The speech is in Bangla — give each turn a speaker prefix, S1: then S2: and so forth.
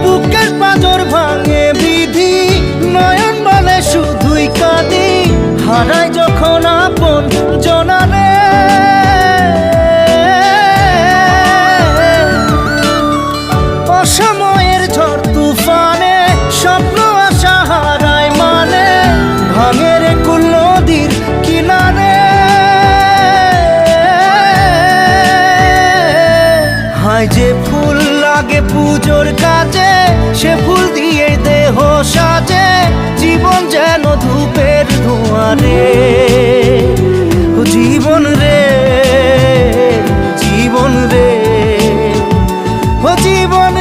S1: বুকের পাঁজর ভাঙে বিধি, নয়ন বলে শুধুই কাঁদি, হারাই যখন আপন জনারে। অসময়ের ঝড় তুফানে স্বপ্ন আশা হারায় মানে, ভাঙে রে কুল নদীর কিনারে। হায় যে ফুল লাগে পুজোর কাজে, সে ফুল দিয়ে দেহ সাজে, জীবন যেন ধূপের ধোঁয়ারে। জীবন রে, জীবন রে, ও জীবন